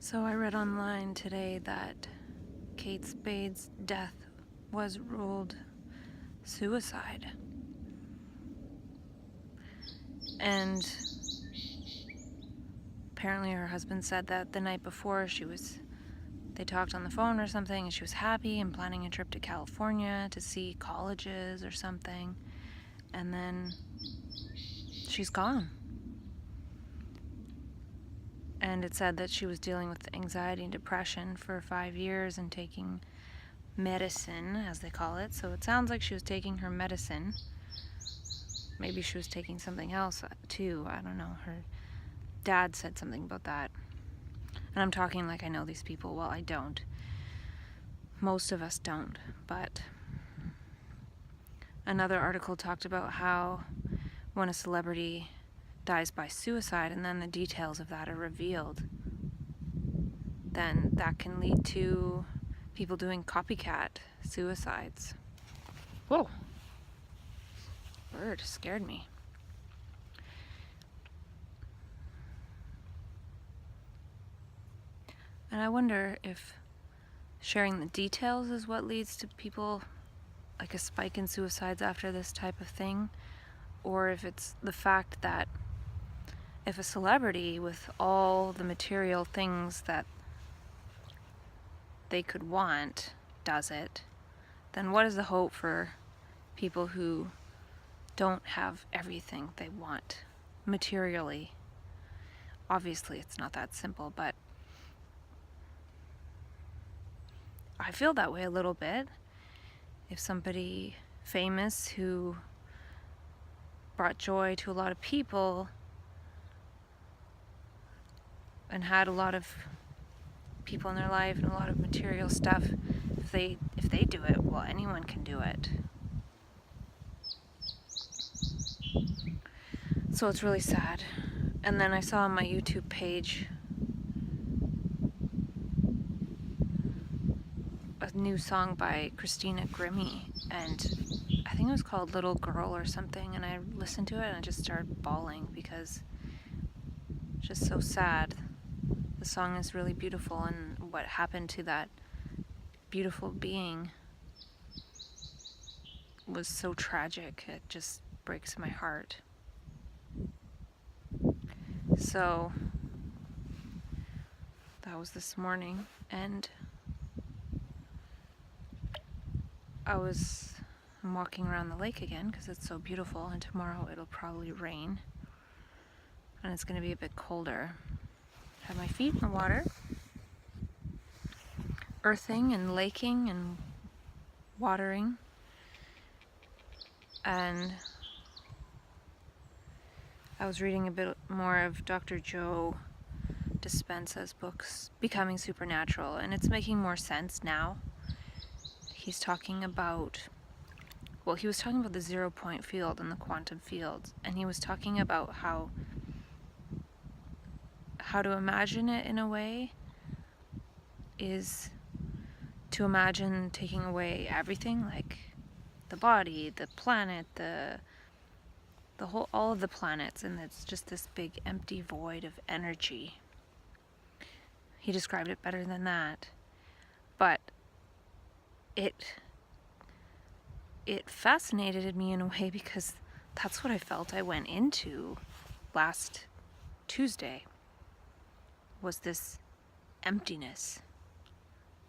So I read online today that Kate Spade's death was ruled suicide. And apparently her husband said that the night before they talked on the phone or something, and she was happy and planning a trip to California to see colleges or something. And then she's gone. And it said that she was dealing with anxiety and depression for 5 years and taking medicine, as they call it. So it sounds like she was taking her medicine. Maybe she was taking something else too. I don't know. Her dad said something about that. And I'm talking like I know these people. Well, I don't. Most of us don't. But another article talked about how when a celebrity dies by suicide and then the details of that are revealed, then that can lead to people doing copycat suicides. Whoa. Bird scared me. And I wonder if sharing the details is what leads to people, like a spike in suicides after this type of thing, or if it's the fact that if a celebrity with all the material things that they could want does it, then what is the hope for people who don't have everything they want materially? Obviously, it's not that simple, but I feel that way a little bit. If somebody famous who brought joy to a lot of people and had a lot of people in their life and a lot of material stuff, if they do it, well, anyone can do it. So it's really sad. And then I saw on my YouTube page a new song by Christina Grimmie, and I think it was called Little Girl or something, and I listened to it and I just started bawling because it's just so sad. The song is really beautiful, and what happened to that beautiful being was so tragic. It just breaks my heart. So that was this morning, and I'm walking around the lake again because it's so beautiful, and tomorrow it'll probably rain and it's going to be a bit colder. Have my feet in the water, earthing and laking and watering, and I was reading a bit more of Dr. Joe Dispenza's books, Becoming Supernatural, and it's making more sense now. He's talking about, he was talking about the 0-point field and the quantum field, and he was talking about how to imagine it in a way is to imagine taking away everything, like the body, the planet, the whole, all of the planets, and it's just this big empty void of energy. He described it better than that, but it fascinated me in a way because that's what I felt I went into last Tuesday, was this emptiness.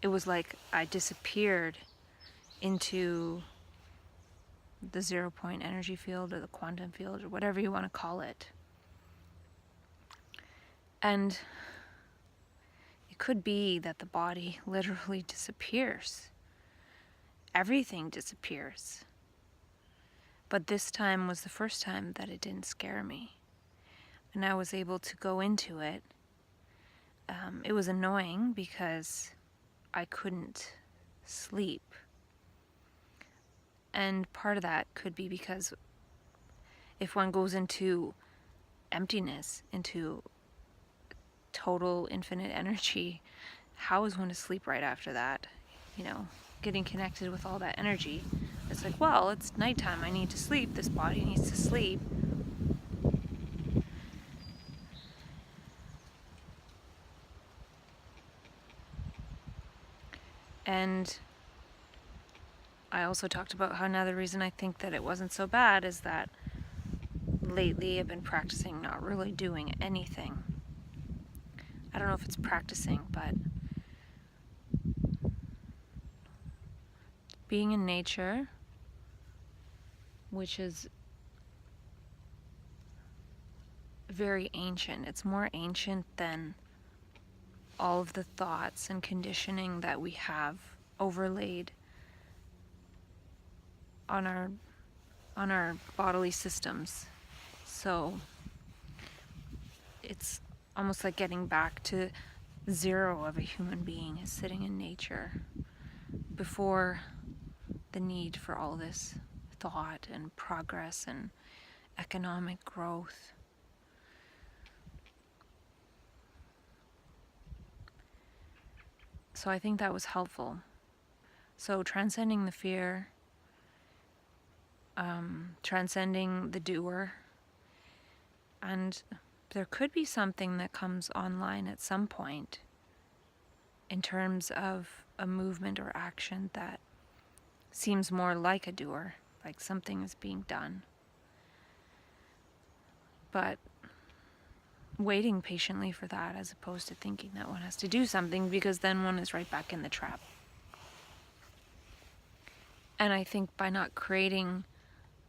It was like I disappeared into the 0-point energy field or the quantum field or whatever you want to call it. And it could be that the body literally disappears. Everything disappears. But this time was the first time that it didn't scare me. And I was able to go into it. It was annoying because I couldn't sleep. And part of that could be because if one goes into emptiness, into total infinite energy, how is one to sleep right after that? Getting connected with all that energy. It's like, well, it's nighttime, I need to sleep, this body needs to sleep. And I also talked about how another reason I think that it wasn't so bad is that lately I've been practicing not really doing anything. I don't know if it's practicing, but being in nature, which is very ancient. It's more ancient than all of the thoughts and conditioning that we have overlaid on our bodily systems. So it's almost like getting back to zero of a human being is sitting in nature before the need for all this thought and progress and economic growth. So I think that was helpful. So transcending the fear, transcending the doer, and there could be something that comes online at some point in terms of a movement or action that seems more like a doer, like something is being done. But waiting patiently for that as opposed to thinking that one has to do something, because then one is right back in the trap. And I think by not creating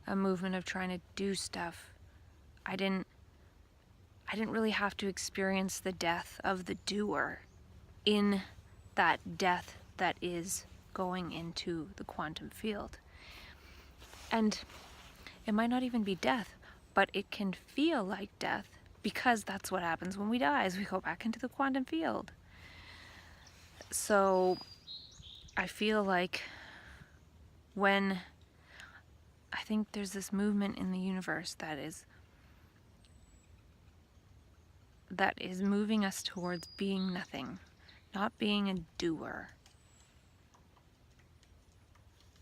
a movement of trying to do stuff, I didn't really have to experience the death of the doer in that death that is going into the quantum field. And it might not even be death, but it can feel like death, because that's what happens when we die, is we go back into the quantum field. So I feel like when I think there's this movement in the universe that is moving us towards being nothing, not being a doer.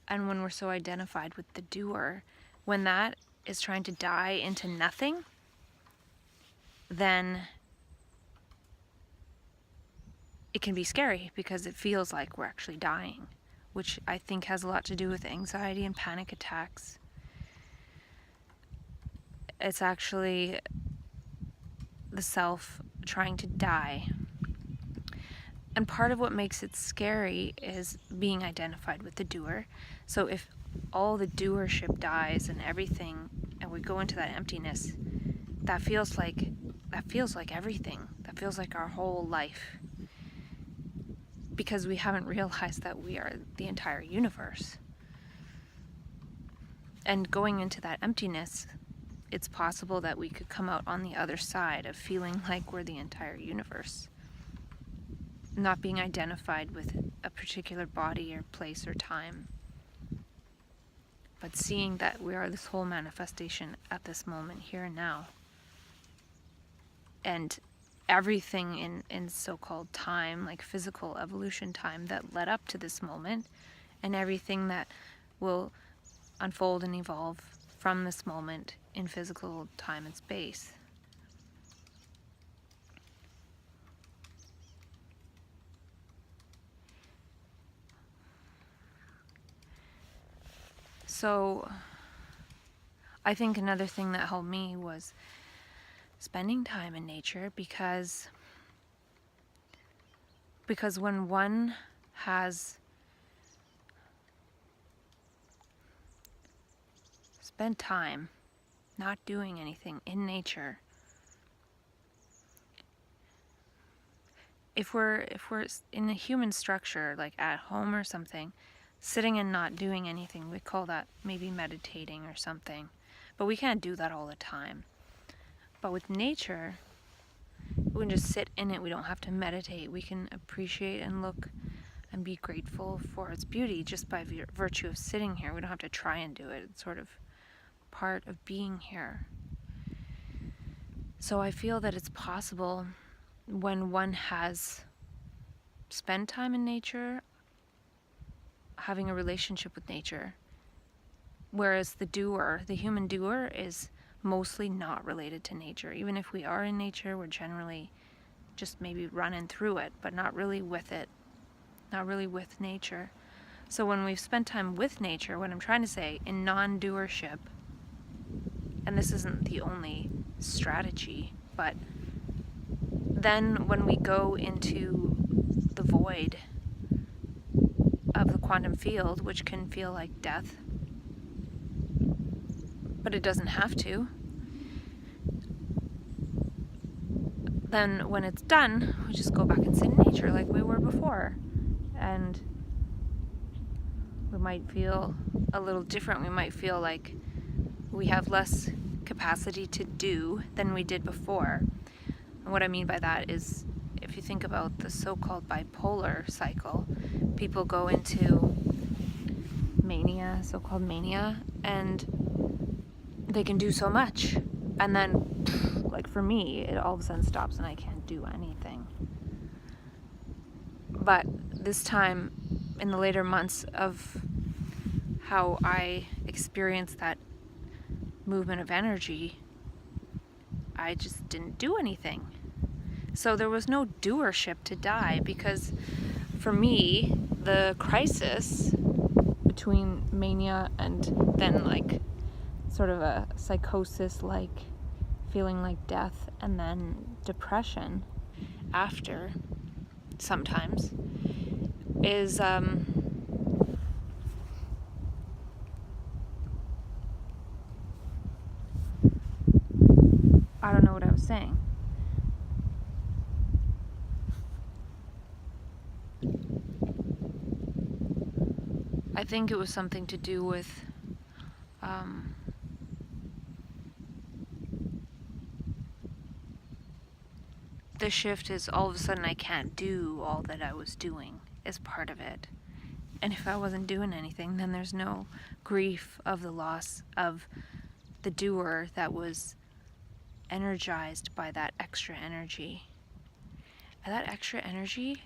And when we're so identified with the doer, when that is trying to die into nothing, then it can be scary, because it feels like we're actually dying, which I think has a lot to do with anxiety and panic attacks. It's actually the self trying to die. And part of what makes it scary is being identified with the doer. So if all the doership dies and everything, and we go into that emptiness, that feels like everything. That feels like our whole life. Because we haven't realized that we are the entire universe. And going into that emptiness, it's possible that we could come out on the other side of feeling like we're the entire universe. Not being identified with a particular body or place or time, but seeing that we are this whole manifestation at this moment, here and now. And everything in so-called time, like physical evolution time, that led up to this moment, and everything that will unfold and evolve from this moment in physical time and space. So I think another thing that helped me was spending time in nature, because when one has spent time not doing anything in nature, if we're in a human structure, like at home or something, sitting and not doing anything, we call that maybe meditating or something. But we can't do that all the time. But with nature, we can just sit in it. We don't have to meditate. We can appreciate and look and be grateful for its beauty just by virtue of sitting here. We don't have to try and do it. It's sort of part of being here. So I feel that it's possible, when one has spent time in nature, having a relationship with nature, whereas the human doer, is mostly not related to nature. Even if we are in nature, we're generally just maybe running through it, but not really with it. not really with nature. So when we've spent time with nature, what I'm trying to say, in non-doership, and this isn't the only strategy, but then when we go into the void of the quantum field, which can feel like death, but it doesn't have to, then when it's done, we just go back and sit in nature like we were before. And we might feel a little different. We might feel like we have less capacity to do than we did before. And what I mean by that is, if you think about the so-called bipolar cycle, people go into mania, so-called mania, and they can do so much. And then, like for me, it all of a sudden stops and I can't do anything. But this time, in the later months of how I experienced that movement of energy, I just didn't do anything. So there was no doership to die, because for me, the crisis between mania and then like sort of a psychosis, like feeling like death, and then depression after, sometimes, is I don't know what I was saying. I think it was something to do with the shift is all of a sudden I can't do all that I was doing is part of it. And if I wasn't doing anything, then there's no grief of the loss of the doer that was energized by that extra energy. And that extra energy,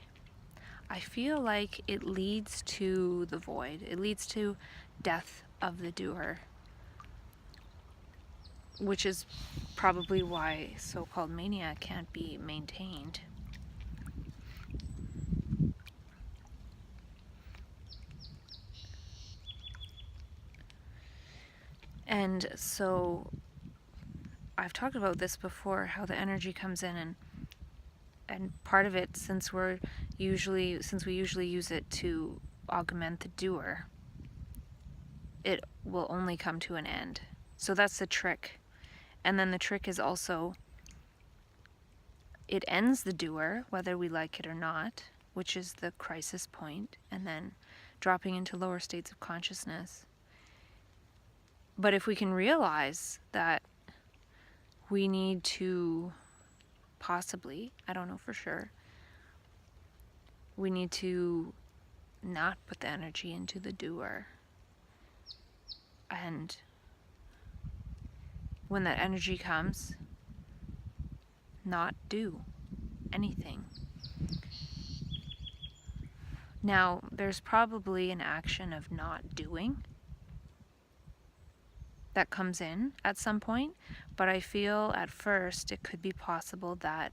I feel like it leads to the void. It leads to death of the doer, which is probably why so-called mania can't be maintained. And so I've talked about this before, how the energy comes in, and part of it, since we usually use it to augment the doer, it will only come to an end. So that's the trick. And then the trick is also, it ends the doer, whether we like it or not, which is the crisis point, and then dropping into lower states of consciousness. But if we can realize that we need to possibly, I don't know for sure, we need to not put the energy into the doer. And when that energy comes, not do anything. Now, there's probably an action of not doing that comes in at some point, but I feel at first it could be possible that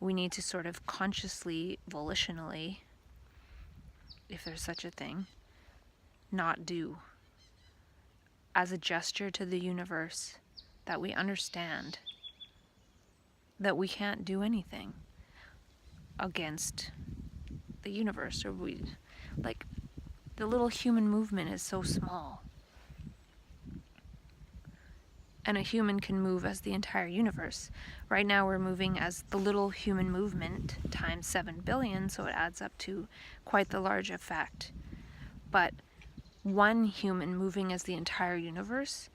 we need to sort of consciously, volitionally, if there's such a thing, not do, as a gesture to the universe that we understand that we can't do anything against the universe, or we, like, the little human movement is so small. And a human can move as the entire universe. Right now we're moving as the little human movement times 7 billion, so it adds up to quite the large effect. But one human moving as the entire universe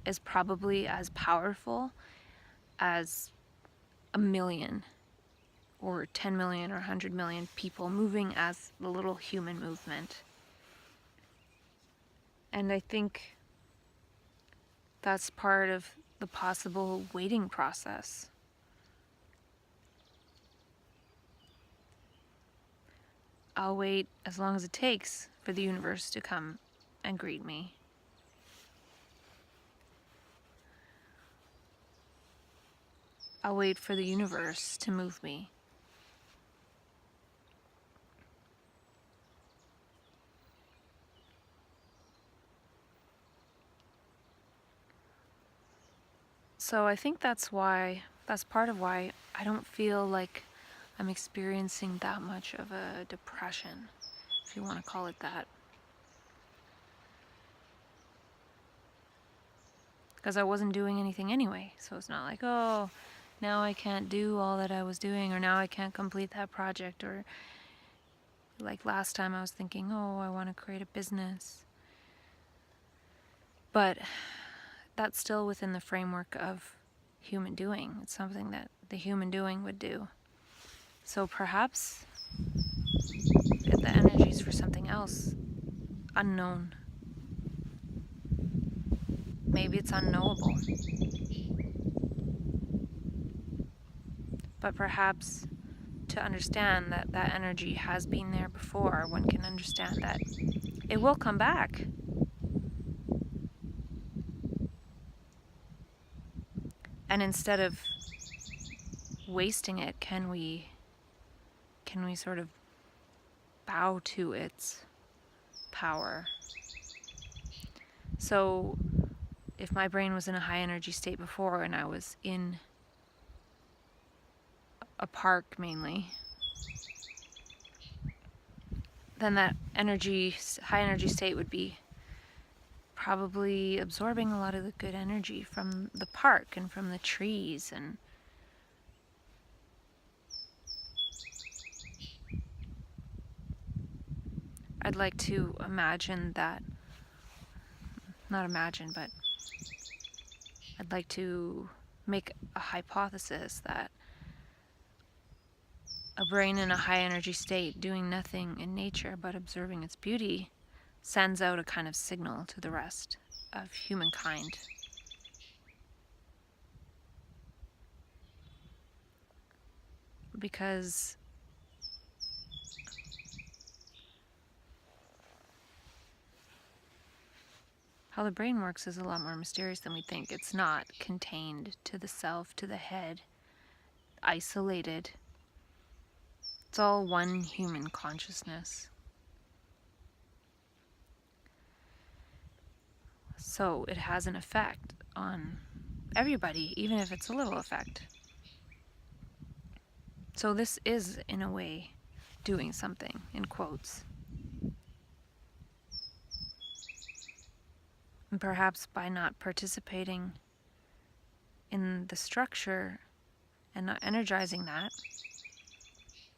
is probably as powerful as a million or 10 million or 100 million people moving as the little human movement. And I think that's part of the possible waiting process. I'll wait as long as it takes for the universe to come and greet me. I'll wait for the universe to move me. So I think that's part of why I don't feel like I'm experiencing that much of a depression, if you want to call it that. Because I wasn't doing anything anyway. So it's not like, oh, now I can't do all that I was doing, or now I can't complete that project, or like last time I was thinking, oh, I want to create a business. But that's still within the framework of human doing. It's something that the human doing would do. So perhaps the energy's for something else, unknown. Maybe it's unknowable. But perhaps to understand that that energy has been there before, one can understand that it will come back. And instead of wasting it, can we sort of bow to its power? So if my brain was in a high energy state before and I was in a park mainly, then that high energy state would be probably absorbing a lot of the good energy from the park and from the trees. And I'd like to imagine that, not imagine, but I'd like to make a hypothesis that a brain in a high energy state doing nothing in nature but observing its beauty sends out a kind of signal to the rest of humankind. Because how the brain works is a lot more mysterious than we think. It's not contained to the self, to the head, isolated. It's all one human consciousness. So it has an effect on everybody, even if it's a little effect. So this is, in a way, doing something, in quotes. And perhaps by not participating in the structure and not energizing that,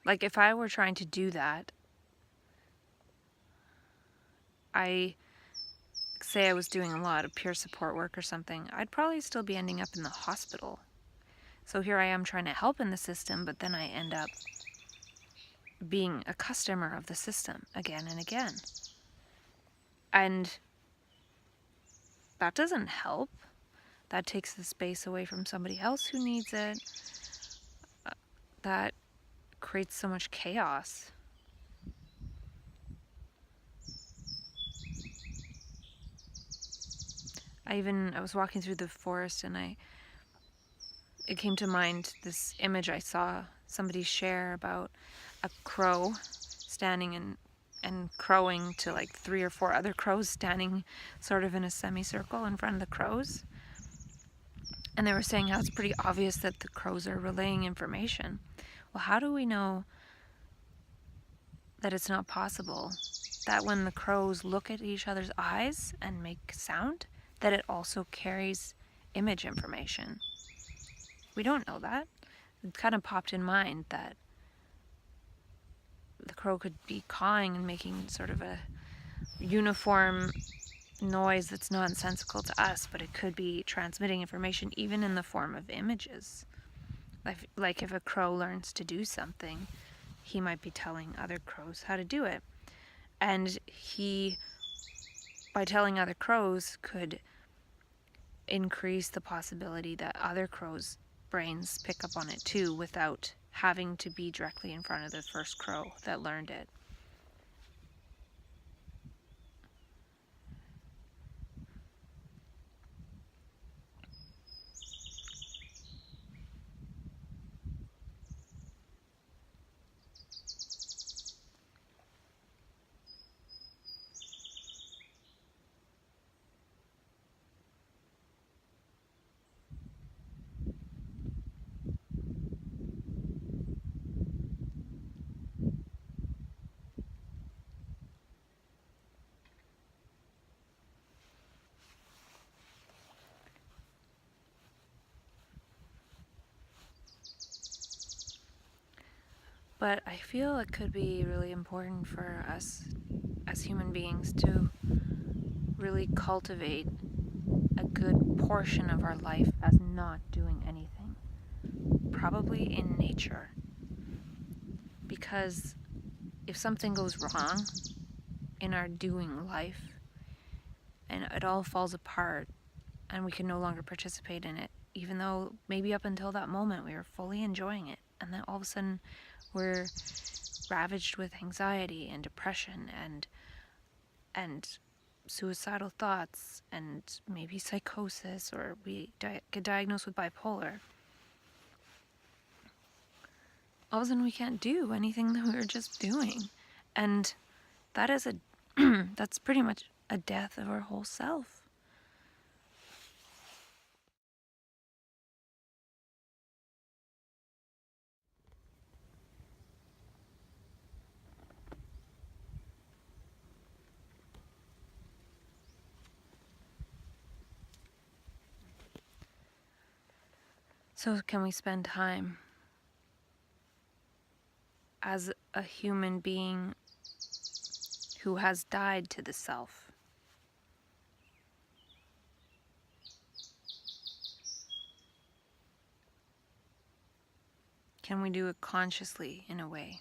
like if I were trying to do that, say I was doing a lot of peer support work or something, I'd probably still be ending up in the hospital. So here I am trying to help in the system, but then I end up being a customer of the system again and again. And that doesn't help. That takes the space away from somebody else who needs it. That creates so much chaos. I was walking through the forest and it came to mind this image I saw somebody share about a crow standing and crowing to like 3 or 4 other crows standing sort of in a semicircle in front of the crows. And they were saying how it's pretty obvious that the crows are relaying information. Well, how do we know that it's not possible that when the crows look at each other's eyes and make sound, that it also carries image information? We don't know that. It kind of popped in mind that the crow could be cawing and making sort of a uniform noise that's nonsensical to us, but it could be transmitting information even in the form of images. Like if a crow learns to do something, he might be telling other crows how to do it. And he, by telling other crows, could increase the possibility that other crows' brains pick up on it too without having to be directly in front of the first crow that learned it. But I feel it could be really important for us as human beings to really cultivate a good portion of our life as not doing anything, probably in nature. Because if something goes wrong in our doing life and it all falls apart and we can no longer participate in it, even though maybe up until that moment we were fully enjoying it, and then all of a sudden we're ravaged with anxiety and depression and suicidal thoughts and maybe psychosis, or we get diagnosed with bipolar, all of a sudden we can't do anything that we were just doing. And that is that's pretty much a death of our whole self. So can we spend time as a human being who has died to the self? Can we do it consciously in a way?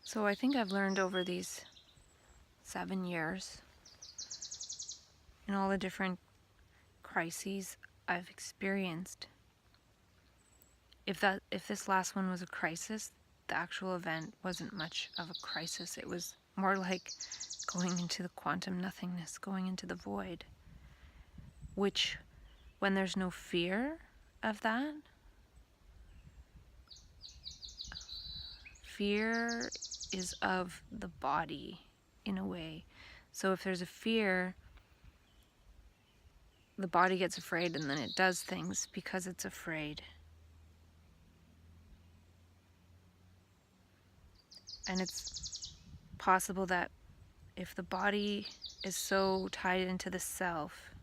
So I think I've learned over these 7 years, in all the different crises I've experienced, if this last one was a crisis, the actual event wasn't much of a crisis. It was more like going into the quantum nothingness, going into the void, which, when there's no fear of that, fear is of the body in a way. So if there's a fear, the body gets afraid and then it does things because it's afraid. And it's possible that if the body is so tied into the self,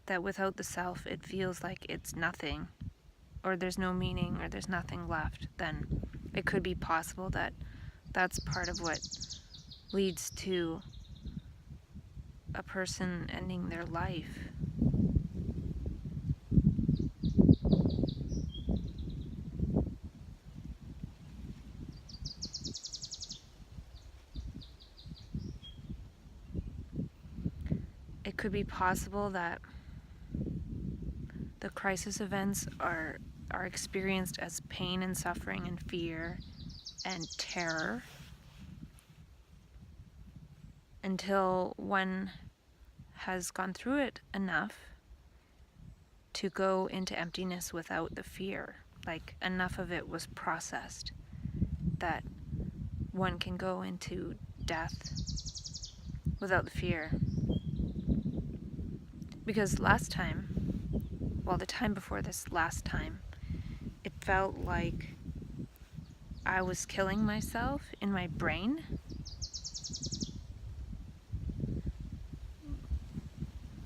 that without the self it feels like it's nothing, or there's no meaning, or there's nothing left, then it could be possible that that's part of what leads to a person ending their life. It could be possible that the crisis events are experienced as pain and suffering and fear and terror until one has gone through it enough to go into emptiness without the fear. Like, enough of it was processed that one can go into death without the fear. Because last time, well, the time before this last time, it felt like I was killing myself in my brain.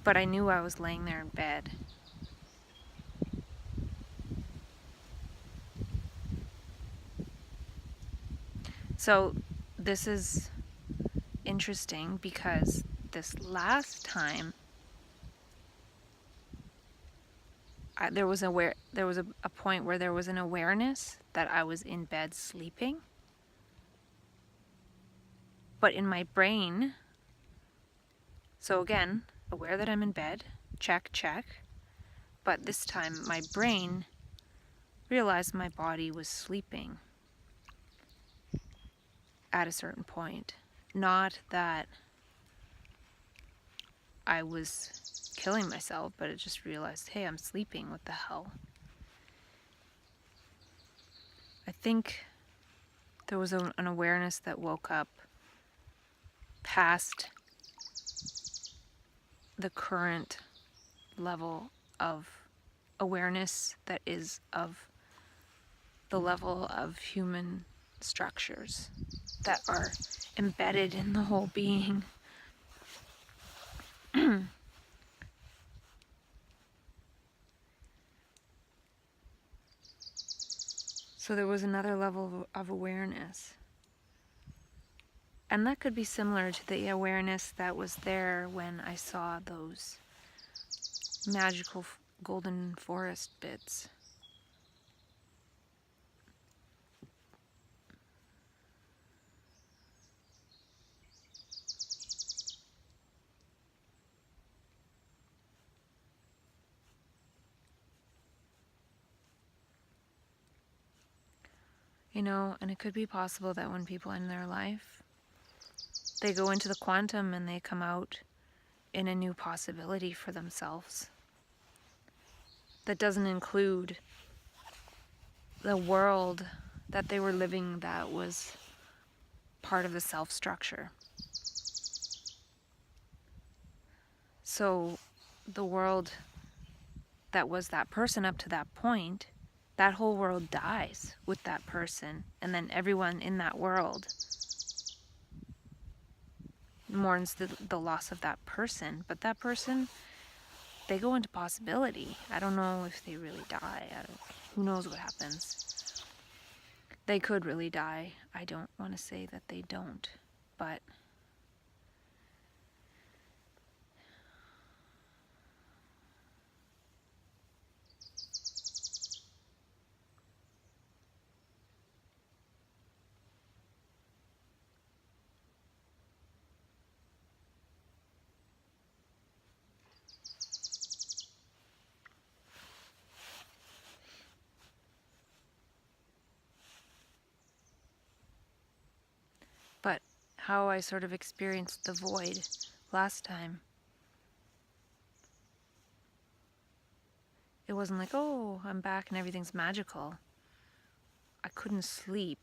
But I knew I was laying there in bed. So this is interesting because this last time there was a point where there was an awareness that I was in bed sleeping. But in my brain, so again, aware that I'm in bed, check. But this time my brain realized my body was sleeping at a certain point. Not that I was killing myself, but it just realized, hey, I'm sleeping, what the hell? I think there was an awareness that woke up past the current level of awareness that is of the level of human structures that are embedded in the whole being. So there was another level of awareness. And that could be similar to the awareness that was there when I saw those magical golden forest bits. You know, and it could be possible that when people end their life, they go into the quantum and they come out in a new possibility for themselves. That doesn't include the world that they were living that was part of the self structure. So the world that was that person up to that point, that whole world dies with that person, and then everyone in that world mourns the loss of that person. But that person, they go into possibility. I don't know if they really die. Who knows what happens. They could really die. I don't want to say that they don't, but how I sort of experienced the void last time. It wasn't like, oh, I'm back and everything's magical. I couldn't sleep.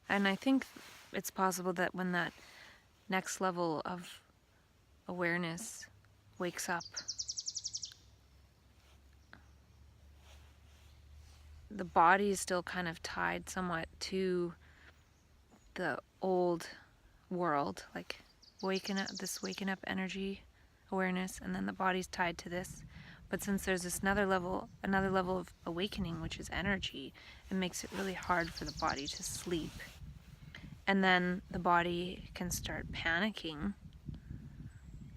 And I think it's possible that when that next level of awareness wakes up, the body is still kind of tied somewhat to the old world, like waking up energy awareness, and then the body's tied to this. But since there's this another level of awakening, which is energy, it makes it really hard for the body to sleep. And then the body can start panicking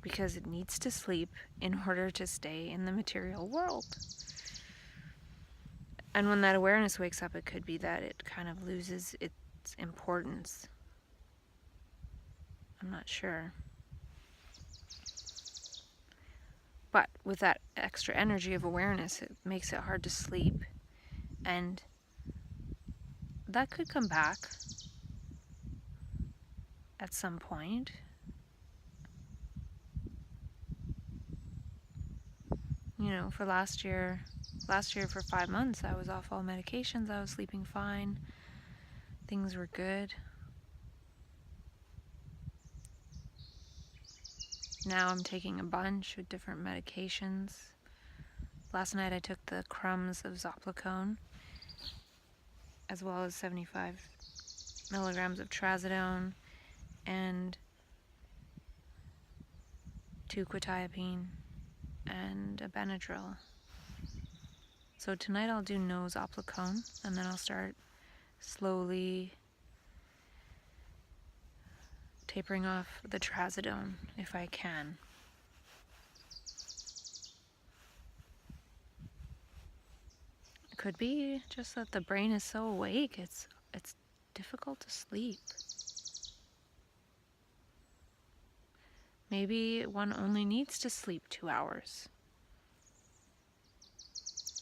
because it needs to sleep in order to stay in the material world. And when that awareness wakes up, it could be that it kind of loses its importance. I'm not sure. But with that extra energy of awareness, it makes it hard to sleep. And that could come back at some point. You know, for last year for 5 months, I was off all medications. I was sleeping fine. Things were good. Now I'm taking a bunch of different medications. Last night I took the crumbs of Zopiclone, as well as 75 milligrams of trazodone and 2 quetiapine and a Benadryl. So tonight I'll do no Zopiclone, and then I'll start slowly tapering off the trazodone if I can. It could be just that the brain is so awake, it's difficult to sleep. Maybe one only needs to sleep 2 hours.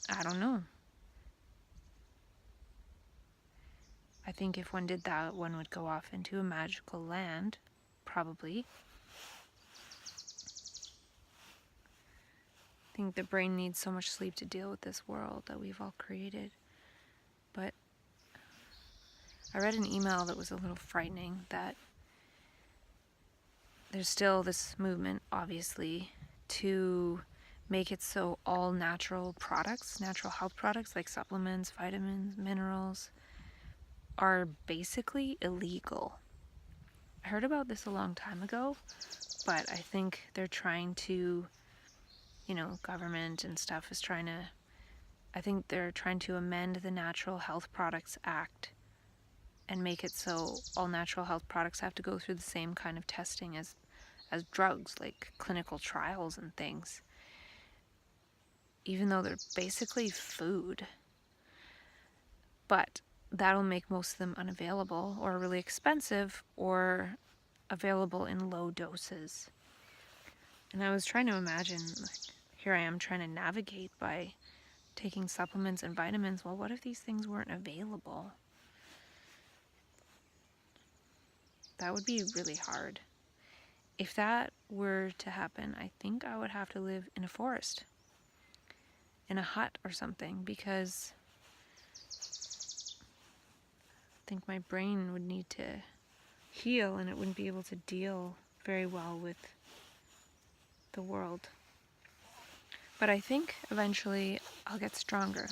I don't know. I think if one did that, one would go off into a magical land, probably. I think the brain needs so much sleep to deal with this world that we've all created. But I read an email that was a little frightening, that there's still this movement, obviously, to make it so all natural products, natural health products like supplements, vitamins, minerals, are basically illegal. I heard about this a long time ago, but I think they're trying to, government and stuff is trying to, I think they're trying to amend the Natural Health Products Act and make it so all natural health products have to go through the same kind of testing as drugs, like clinical trials and things, even though they're basically food. But that'll make most of them unavailable or really expensive or available in low doses. And I was trying to imagine, like, here I am trying to navigate by taking supplements and vitamins. Well, what if these things weren't available? That would be really hard. If that were to happen, I think I would have to live in a forest, in a hut or something, because I think my brain would need to heal and it wouldn't be able to deal very well with the world. But I think eventually I'll get stronger.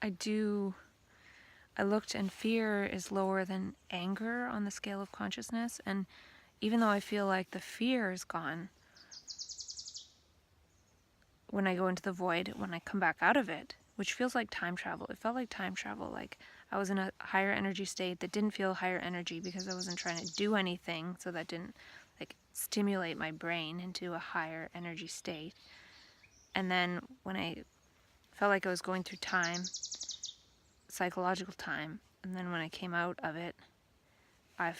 I looked, and fear is lower than anger on the scale of consciousness, and even though I feel like the fear is gone, when I go into the void, when I come back out of it, which feels like time travel. It felt like time travel, like I was in a higher energy state that didn't feel higher energy because I wasn't trying to do anything, so that didn't stimulate my brain into a higher energy state. And then when I felt like I was going through time, psychological time, and then when I came out of it, I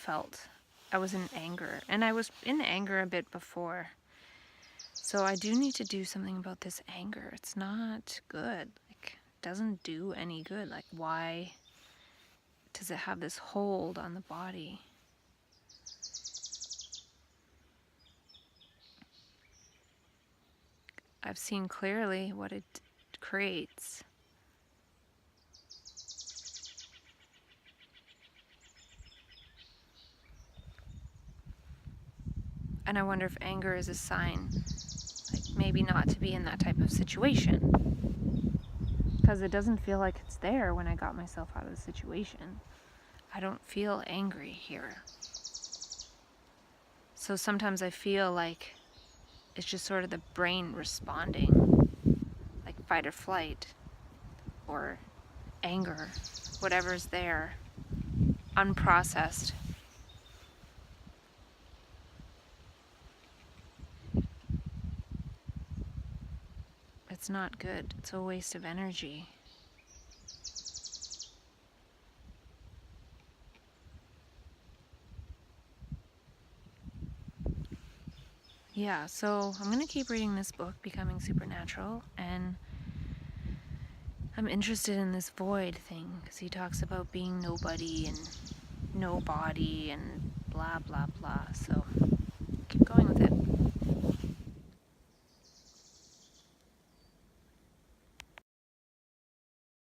was in anger, and I was in anger a bit before. So I do need to do something about this anger. It's not good. It doesn't do any good. Why does it have this hold on the body? I've seen clearly what it creates. And I wonder if anger is a sign, maybe not to be in that type of situation. Because it doesn't feel like it's there when I got myself out of the situation. I don't feel angry here. So sometimes I feel like it's just sort of the brain responding, like fight or flight, or anger, whatever's there, unprocessed. It's not good. It's a waste of energy. Yeah, so I'm going to keep reading this book, Becoming Supernatural, and I'm interested in this void thing, because he talks about being nobody and no body and blah, blah, blah. So